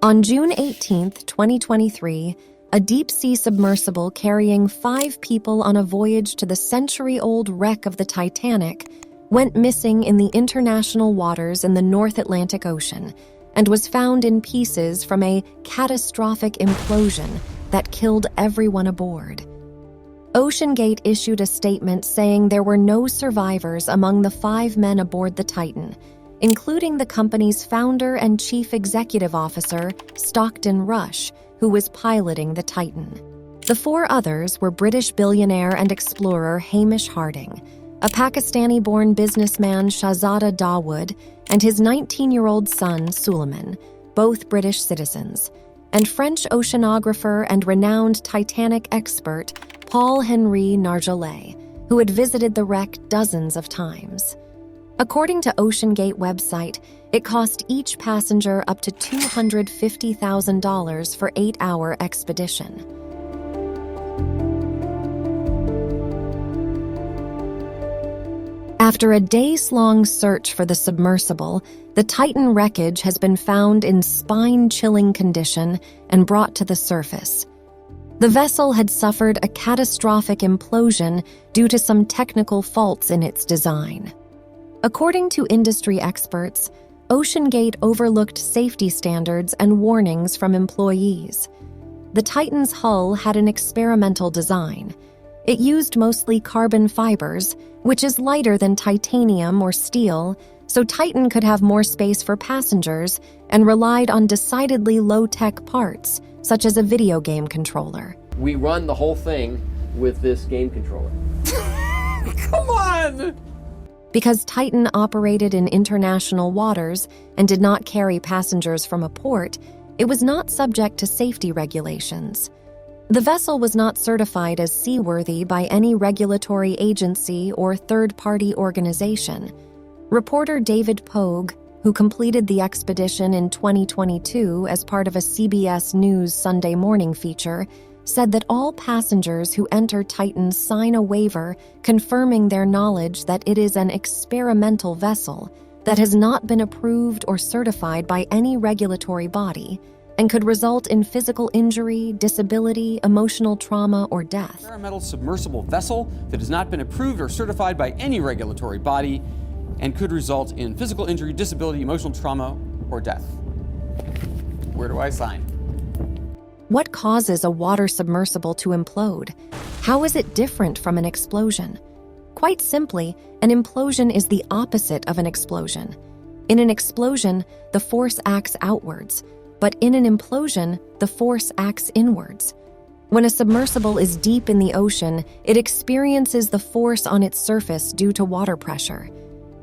On June 18, 2023, a deep-sea submersible carrying 5 people on a voyage to the century-old wreck of the Titanic went missing in the international waters in the North Atlantic Ocean and was found in pieces from a catastrophic implosion that killed everyone aboard. OceanGate issued a statement saying there were no survivors among the 5 men aboard the Titan, including the company's founder and chief executive officer, Stockton Rush, who was piloting the Titan. The 4 others were British billionaire and explorer Hamish Harding, a Pakistani-born businessman Shahzada Dawood, and his 19-year-old son Suleiman, both British citizens, and French oceanographer and renowned Titanic expert Paul-Henri Nargeolet, who had visited the wreck dozens of times. According to OceanGate website, it cost each passenger up to $250,000 for 8-hour expedition. After a days-long search for the submersible, the Titan wreckage has been found in spine-chilling condition and brought to the surface. The vessel had suffered a catastrophic implosion due to some technical faults in its design. According to industry experts, OceanGate overlooked safety standards and warnings from employees. The Titan's hull had an experimental design. It used mostly carbon fibers, which is lighter than titanium or steel, so Titan could have more space for passengers and relied on decidedly low-tech parts, such as a video game controller. We run the whole thing with this game controller. Come on! Because Titan operated in international waters and did not carry passengers from a port, it was not subject to safety regulations. The vessel was not certified as seaworthy by any regulatory agency or third-party organization. Reporter David Pogue, who completed the expedition in 2022 as part of a CBS News Sunday Morning feature, said that all passengers who enter Titan sign a waiver confirming their knowledge that it is an experimental vessel that has not been approved or certified by any regulatory body and could result in physical injury, disability, emotional trauma, or death. Experimental submersible vessel that has not been approved or certified by any regulatory body and could result in physical injury, disability, emotional trauma, or death. Where do I sign? What causes a water submersible to implode? How is it different from an explosion? Quite simply, an implosion is the opposite of an explosion. In an explosion, the force acts outwards, but in an implosion, the force acts inwards. When a submersible is deep in the ocean, it experiences the force on its surface due to water pressure.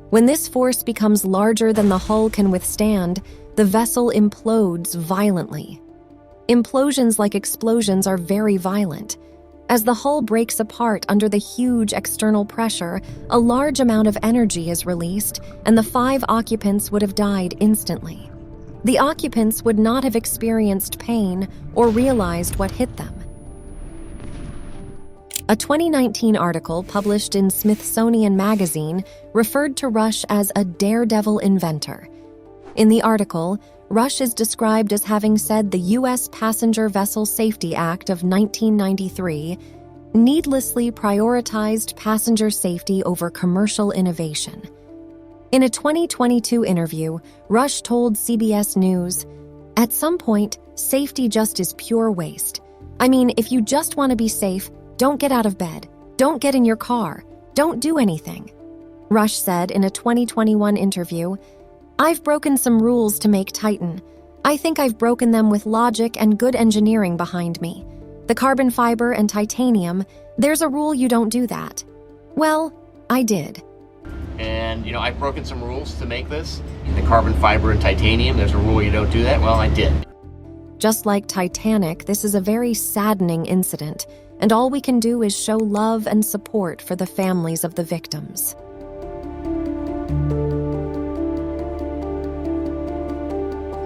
When this force becomes larger than the hull can withstand, the vessel implodes violently. Implosions, like explosions, are very violent. As the hull breaks apart under the huge external pressure, a large amount of energy is released, and the 5 occupants would have died instantly. The occupants would not have experienced pain or realized what hit them. A 2019 article published in Smithsonian Magazine referred to Rush as a daredevil inventor. In the article, Rush is described as having said the U.S. Passenger Vessel Safety Act of 1993 needlessly prioritized passenger safety over commercial innovation. In a 2022 interview, Rush told CBS News, "At some point, safety just is pure waste. I mean, if you just want to be safe, don't get out of bed, don't get in your car, don't do anything." Rush said in a 2021 interview, "I've broken some rules to make Titan. I think I've broken them with logic and good engineering behind me. The carbon fiber and titanium, there's a rule you don't do that. Well, I did." And, I've broken some rules to make this. The carbon fiber and titanium, there's a rule you don't do that. Well, I did. Just like Titanic, this is a very saddening incident, and all we can do is show love and support for the families of the victims.